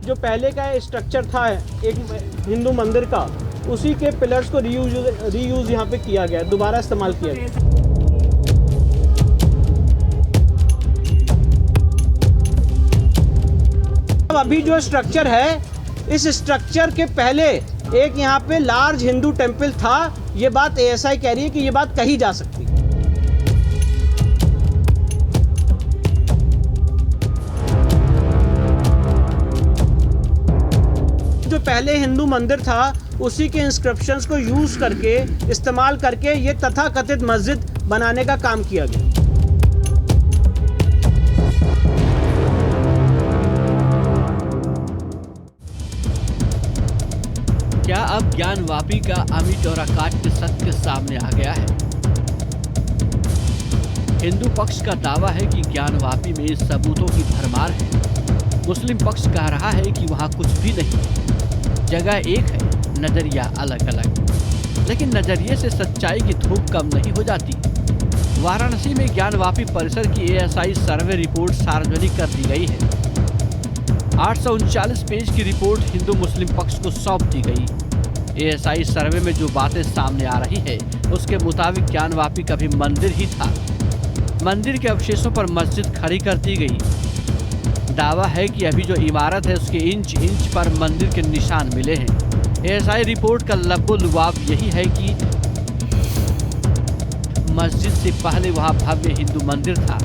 जो पहले का स्ट्रक्चर था एक हिंदू मंदिर का, उसी के पिलर्स को रीयूज यहाँ पे किया गया, दोबारा इस्तेमाल किया गया। अब अभी जो स्ट्रक्चर है, इस स्ट्रक्चर के पहले एक यहाँ पे लार्ज हिंदू टेम्पल था। ये बात एएसआई कह रही है कि ये बात कही जा सकती है। जो पहले हिंदू मंदिर था उसी के इंस्क्रिप्शंस को यूज करके, इस्तेमाल करके ये तथाकथित मस्जिद बनाने का काम किया गया। क्या अब ज्ञानवापी का अमिट और अकाट्य सत्य सामने आ गया है? हिंदू पक्ष का दावा है कि ज्ञानवापी में सबूतों की भरमार है। मुस्लिम पक्ष कह रहा है कि वहां कुछ भी नहीं है, जगह एक है, नजरिया अलग अलग। लेकिन नजरिए से सच्चाई की धूप कम नहीं हो जाती। वाराणसी में ज्ञानवापी परिसर की एएसआई सर्वे रिपोर्ट सार्वजनिक कर दी गई है। 839 पेज की रिपोर्ट हिंदू मुस्लिम पक्ष को सौंप दी गई। एएसआई सर्वे में जो बातें सामने आ रही है, उसके मुताबिक ज्ञानवापी कभी मंदिर ही था। मंदिर के अवशेषों पर मस्जिद खड़ी कर दी गई। दावा है कि अभी जो इमारत है उसके इंच इंच पर मंदिर के निशान मिले हैं। एएसआई रिपोर्ट का लब्बो-लुबाब यही है कि मस्जिद से पहले वहां भव्य हिंदू मंदिर था।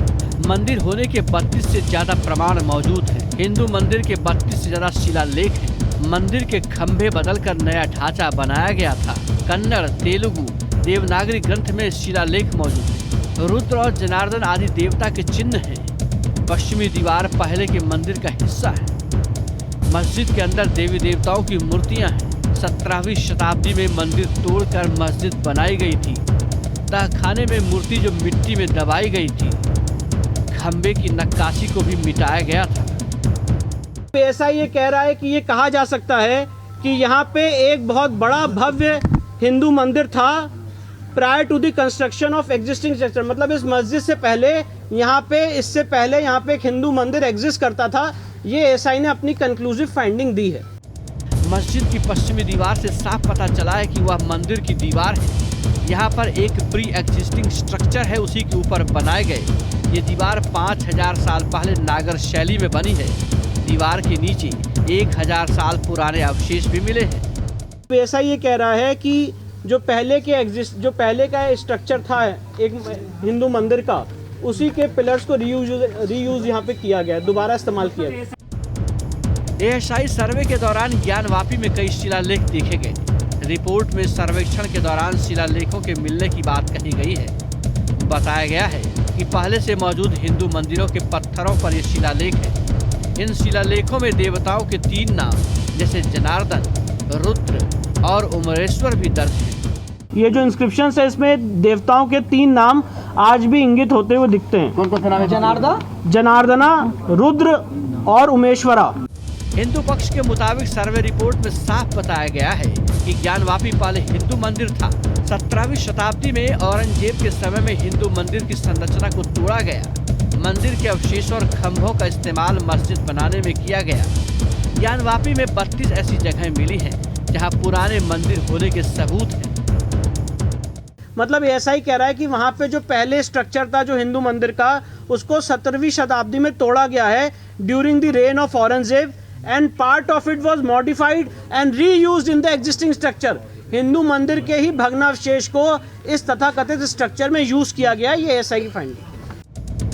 मंदिर होने के 32 से ज्यादा प्रमाण मौजूद हैं। हिंदू मंदिर के 32 से ज्यादा शिलालेख हैं। मंदिर के खंभे बदलकर नया ढांचा बनाया गया था। कन्नड़, तेलुगु, देवनागरी ग्रंथ में शिलालेख मौजूद है। रुद्र और जनार्दन आदि देवता के चिन्ह हैं। पश्चिमी दीवार पहले के मंदिर का हिस्सा है। मस्जिद के अंदर देवी देवताओं की मूर्तियां हैं। 17वीं शताब्दी में मंदिर तोड़कर मस्जिद बनाई गई थी। तहखाने में मूर्ति जो मिट्टी में दबाई गई थी। खंबे की नक्काशी को भी मिटाया गया था। ऐसा ये कह रहा है कि ये कहा जा सकता है कि यहाँ पे एक बहुत बड़ा भव्य हिंदू मंदिर था prior to the construction of existing structure. मतलब इस मस्जिद से पहले इससे पहले यहाँ पे एक हिंदू मंदिर एग्जिस्ट करता था। ये एएसआई ने अपनी कंक्लूसिव फाइंडिंग दी है। मस्जिद की पश्चिमी दीवार से साफ पता चला है कि वह मंदिर की दीवार है। यहाँ पर एक प्री एग्जिस्टिंग स्ट्रक्चर है, उसी के ऊपर बनाए गए। ये दीवार 5000 साल पहले नागर शैली में बनी है। दीवार के नीचे 1000 साल पुराने अवशेष भी मिले हैं। ऐसा ये कह रहा है कि जो पहले का स्ट्रक्चर था एक हिंदू मंदिर का, उसी के पिलर्स को रीयूज यहाँ पे किया गया, दोबारा इस्तेमाल किया गया। एएसआई सर्वे के दौरान ज्ञानवापी में कई शिलालेख देखे गए। रिपोर्ट में सर्वेक्षण के दौरान शिलालेखों के मिलने की बात कही गई है। बताया गया है कि पहले से मौजूद हिंदू मंदिरों के पत्थरों पर ये शिलालेख है। इन शिलालेखों में देवताओं के 3 नाम जैसे जनार्दन, रुद्र और उमरेश्वर भी दर्ज हैं। ये जो इंस्क्रिप्शन है इसमें देवताओं के 3 नाम आज भी इंगित होते हुए दिखते हैं। कौन कौन सा नाम है? जनार्दना, रुद्र और उमेश्वरा। हिंदू पक्ष के मुताबिक सर्वे रिपोर्ट में साफ बताया गया है कि ज्ञानवापी पहले हिंदू मंदिर था। 17वीं शताब्दी में औरंगजेब के समय में हिंदू मंदिर की संरचना को तोड़ा गया। मंदिर के अवशेषों और खंभों का इस्तेमाल मस्जिद बनाने में किया गया। ज्ञानवापी में 32 ऐसी जगहें मिली हैं जहां पुराने मंदिर होने के सबूत हैं। मतलब ऐसा ही कह रहा है कि वहाँ पे जो पहले स्ट्रक्चर था जो हिंदू मंदिर का, उसको 17वीं शताब्दी में तोड़ा गया है during the rain of Aurangzeb and part of it was modified and reused in the existing structure. Hindu मंदिर के ही भग्नावशेष को इस तथाकथित स्ट्रक्चर में यूज किया गया। ये एएसआई की फाइंडिंग।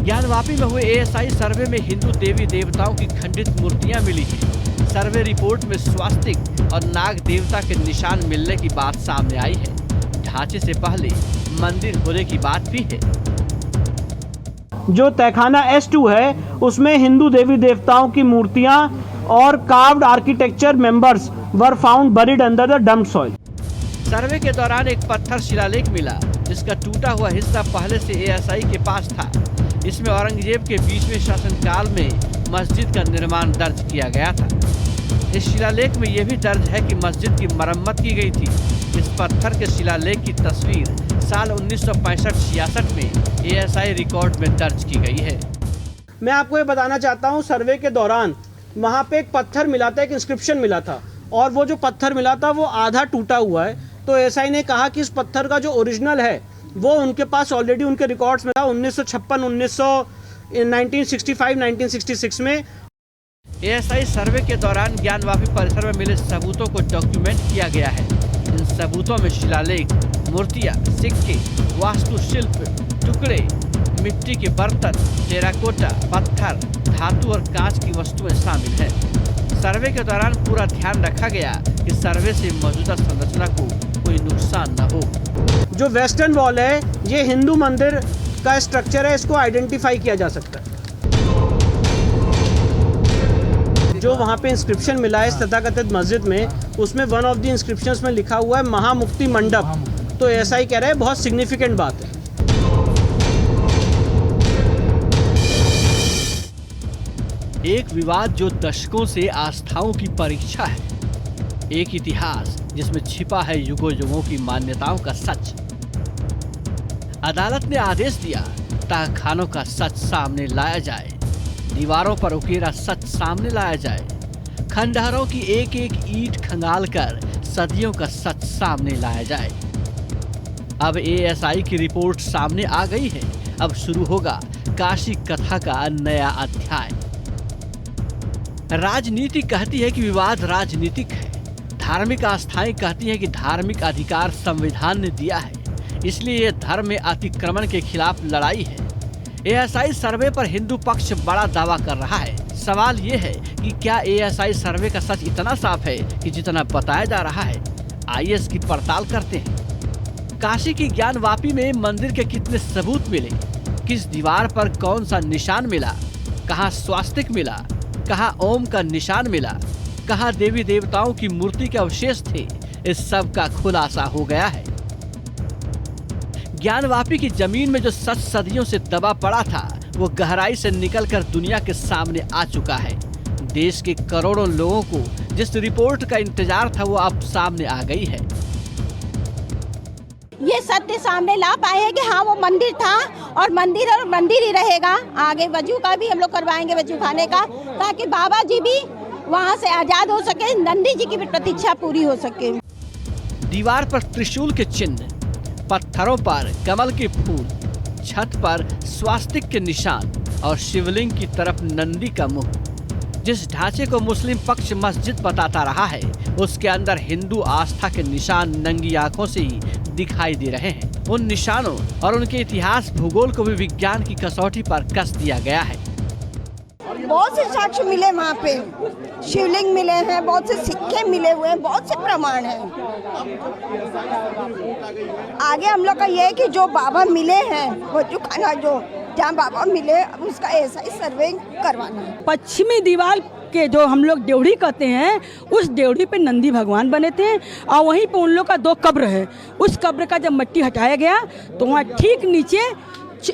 ज्ञानवापी में हुए एएसआई सर्वे में हिंदू देवी देवताओं की खंडित मूर्तियां मिली हैं। सर्वे रिपोर्ट में स्वास्तिक और नाग देवता के निशान मिलने की बात सामने आई है। ढांचे से पहले मंदिर होने की बात भी है। जो तहखाना S2 है उसमें हिंदू देवी देवताओं की मूर्तियां और carved architecture members were found buried under the dump soil. Survey के दौरान एक पत्थर शिलालेख मिला जिसका टूटा हुआ हिस्सा पहले से एएसआई के पास था। इसमें औरंगजेब के 20वें शासनकाल में मस्जिद का निर्माण दर्ज किया गया था। इस शिलालेख में यह भी दर्ज है कि मस्जिद की मरम्मत की गई थी। इस पत्थर के शिलालेख की तस्वीर साल 1965-66 में एएसआई रिकॉर्ड में दर्ज की गई है। मैं आपको ये बताना चाहता हूँ, सर्वे के दौरान वहाँ पे एक पत्थर मिला था, एक इंस्क्रिप्शन मिला था, और वो जो पत्थर मिला था वो आधा टूटा हुआ है। तो एसआई ने कहा कि इस पत्थर का जो ओरिजिनल है वो उनके पास ऑलरेडी उनके रिकॉर्ड्स में था 1956, 1965, 1966 में। एएसआई सर्वे के दौरान ज्ञानवापी परिसर में मिले सबूतों को डॉक्यूमेंट किया गया है। इन सबूतों में शिलालेख, मूर्तियां, सिक्के, वास्तुशिल्प, टुकड़े, मिट्टी के बर्तन, टेराकोटा, पत्थर, धातु और कांच की वस्तुएं शामिल हैं। सर्वे के दौरान पूरा ध्यान रखा गया कि सर्वे से मौजूदा संरचना को कोई नुकसान न हो। जो वेस्टर्न वॉल है ये हिंदू मंदिर का स्ट्रक्चर है, इसको आइडेंटिफाई किया जा सकता है। जो वहाँ पे इंस्क्रिप्शन मिला है इस तथाकथित मस्जिद में, उसमें वन ऑफ द इंस्क्रिप्शंस में लिखा हुआ है महामुक्ति मंडप। तो एसआई कह रहे हैं बहुत सिग्निफिकेंट बात है। एक विवाद जो दशकों से आस्थाओं की परीक्षा है, एक इतिहास जिसमें छिपा है युगों युगों की मान्यताओं का सच। अदालत ने आदेश दिया तहखानों का सच सामने लाया जाए, दीवारों पर उकेरा सच सामने लाया जाए, खंडहरों की एक एक ईंट खंगाल कर सदियों का सच सामने लाया जाए। अब एएसआई की रिपोर्ट सामने आ गई है। अब शुरू होगा काशी कथा का नया अध्याय। राजनीति कहती है कि विवाद राजनीतिक है, धार्मिक आस्थाएं कहती हैं कि धार्मिक अधिकार संविधान ने दिया है, इसलिए यह धर्म में अतिक्रमण के खिलाफ लड़ाई है। एएसआई सर्वे पर हिंदू पक्ष बड़ा दावा कर रहा है। सवाल ये है कि क्या एएसआई सर्वे का सच इतना साफ है कि जितना बताया जा रहा है? आइए इसकी पड़ताल करते हैं। काशी की ज्ञानवापी में मंदिर के कितने सबूत मिले, किस दीवार पर कौन सा निशान मिला, कहाँ स्वास्तिक मिला, कहाँ ओम का निशान मिला, कहाँ देवी देवताओं की मूर्ति के अवशेष थे, इस सब का खुलासा हो गया है। ज्ञानवापी की जमीन में जो सच सदियों से दबा पड़ा था वो गहराई से निकलकर दुनिया के सामने आ चुका है। देश के करोड़ों लोगों को जिस रिपोर्ट का इंतजार था वो अब सामने आ गई है। ये सत्य सामने ला पाए हैं कि हाँ वो मंदिर था और मंदिर ही रहेगा। आगे वजू का भी हम लोग करवाएंगे, वजू खाने का, ताकि बाबा जी भी वहाँ से आजाद हो सके, नंदी जी की भी प्रतीक्षा पूरी हो सके। दीवार पर त्रिशूल के चिन्ह, पत्थरों पर कमल के फूल, छत पर स्वास्तिक के निशान और शिवलिंग की तरफ नंदी का मुंह। जिस ढांचे को मुस्लिम पक्ष मस्जिद बताता रहा है उसके अंदर हिंदू आस्था के निशान नंगी आंखों से ही दिखाई दे रहे हैं। उन निशानों और उनके इतिहास भूगोल को भी विज्ञान की कसौटी पर कस दिया गया है। बहुत से साक्ष्य मिले वहाँ पे, शिवलिंग मिले हैं, बहुत से सिक्के मिले हुए हैं, बहुत से प्रमाण हैं। आगे हम लोग का ये है कि जो बाबा मिले हैं वजू खाना जो जहाँ बाबा मिले अब उसका ऐसा ही सर्वे करवाना है। पश्चिमी दीवार के जो हम लोग ड्योढ़ी कहते हैं उस ड्योढ़ी पे नंदी भगवान बने थे और वहीं पे उन लोग का 2 कब्र है। उस कब्र का जब मिट्टी हटाया गया तो वहाँ ठीक नीचे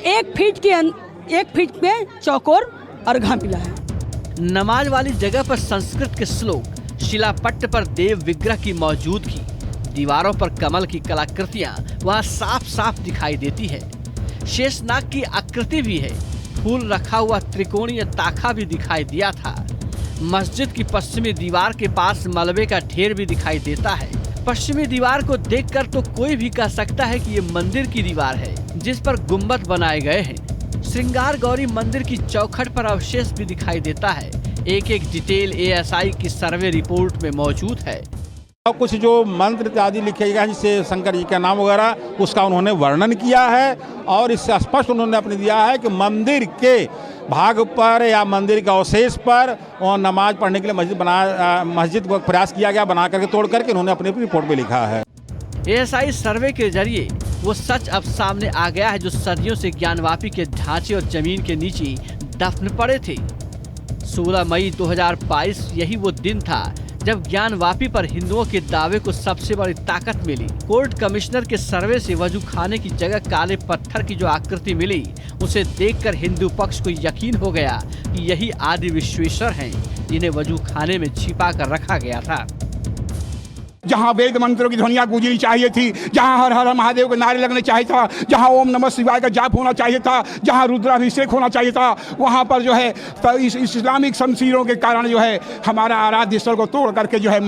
1 फीट पे चौकोर अर्घा मिला है। नमाज वाली जगह पर संस्कृत के श्लोक, शिलापट्ट पर देव विग्रह की मौजूदगी, दीवारों पर कमल की कलाकृतियां वहां साफ साफ दिखाई देती है। शेषनाग की आकृति भी है, फूल रखा हुआ त्रिकोणीय ताखा भी दिखाई दिया था। मस्जिद की पश्चिमी दीवार के पास मलबे का ढेर भी दिखाई देता है। पश्चिमी दीवार को देखकर तो कोई भी कह सकता है कि ये मंदिर की दीवार है जिस पर गुम्बद बनाए गए हैं। श्रृंगार गौरी मंदिर की चौखट पर अवशेष भी दिखाई देता है। एक एक डिटेल एएसआई की सर्वे रिपोर्ट में मौजूद है। कुछ जो मंत्र इत्यादि लिखे गए हैं जिससे शंकर जी का नाम वगैरह उसका उन्होंने वर्णन किया है और इससे स्पष्ट उन्होंने अपने दिया है कि मंदिर के भाग पर या मंदिर के अवशेष पर और नमाज पढ़ने के लिए मस्जिद को प्रयास किया गया, बना करके तोड़ करके उन्होंने अपनी रिपोर्ट में लिखा है। एएसआई सर्वे के जरिए वो सच अब सामने आ गया है जो सदियों से ज्ञानवापी के ढांचे और जमीन के नीचे दफन पड़े थे। 16 मई 2022 यही वो दिन था जब ज्ञानवापी पर हिंदुओं के दावे को सबसे बड़ी ताकत मिली। कोर्ट कमिश्नर के सर्वे से वजू खाने की जगह काले पत्थर की जो आकृति मिली उसे देखकर हिंदू पक्ष को यकीन हो गया कि यही आदि विश्वेश्वर हैं जिन्हें वजू खाने में छिपा कर रखा गया था। जहाँ वेद मंत्रों की ध्वनियाँ गूंजनी चाहिए थी, जहाँ हर हर महादेव के नारे लगने चाहिए था, जहाँ ओम नमः शिवाय का जाप होना चाहिए था, जहाँ रुद्राभिषेक होना चाहिए था, वहाँ पर जो है इस इस्लामिक शमशीरों के कारण जो है हमारा आराध्य स्थल को तोड़ करके जो है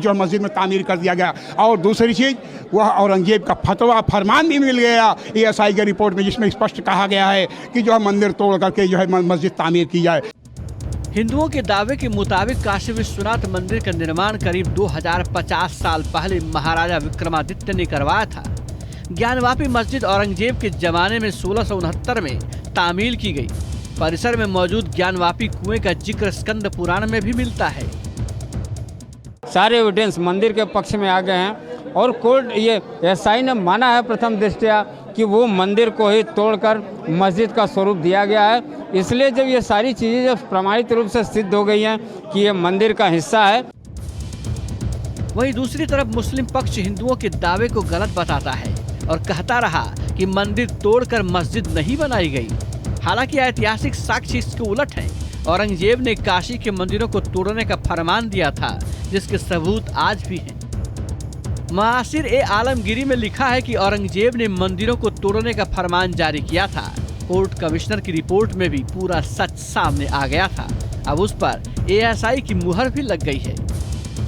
जो मस्जिद में तामीर कर दिया गया। और दूसरी चीज़, वह औरंगजेब का फतवा फरमान भी मिल गया ASI की रिपोर्ट में, जिसमें स्पष्ट कहा गया है कि जो है मंदिर तोड़ करके जो है मस्जिद तामीर की जाए। हिंदुओं के दावे के मुताबिक काशी विश्वनाथ मंदिर का निर्माण करीब 2050 साल पहले महाराजा विक्रमादित्य ने करवाया था। ज्ञानवापी मस्जिद औरंगजेब के जमाने में 1669 में तामील की गई। परिसर में मौजूद ज्ञानवापी कुएं का जिक्र स्कंद पुराण में भी मिलता है। सारे एविडेंस मंदिर के पक्ष में आ गए हैं और कोर्ट ये SI ने माना है प्रथम दृष्टया कि वो मंदिर को ही तोड़कर मस्जिद का स्वरूप दिया गया है। इसलिए जब ये सारी चीज़ें जब प्रमाणित रूप से सिद्ध हो गई हैं कि ये मंदिर का हिस्सा है। वहीं दूसरी तरफ मुस्लिम पक्ष हिंदुओं के दावे को गलत बताता है और कहता रहा कि मंदिर तोड़कर मस्जिद नहीं बनाई गई। हालांकि ऐतिहासिक साक्ष्य इसके उलट है। औरंगजेब ने काशी के मंदिरों को तोड़ने का फरमान दिया था, जिसके सबूत आज भी हैं। मासिर-ए-आलमगीरी में लिखा है कि औरंगजेब ने मंदिरों को तोड़ने का फरमान जारी किया था। कोर्ट कमिश्नर की रिपोर्ट में भी पूरा सच सामने आ गया था। अब उस पर ASI की मुहर भी लग गई है।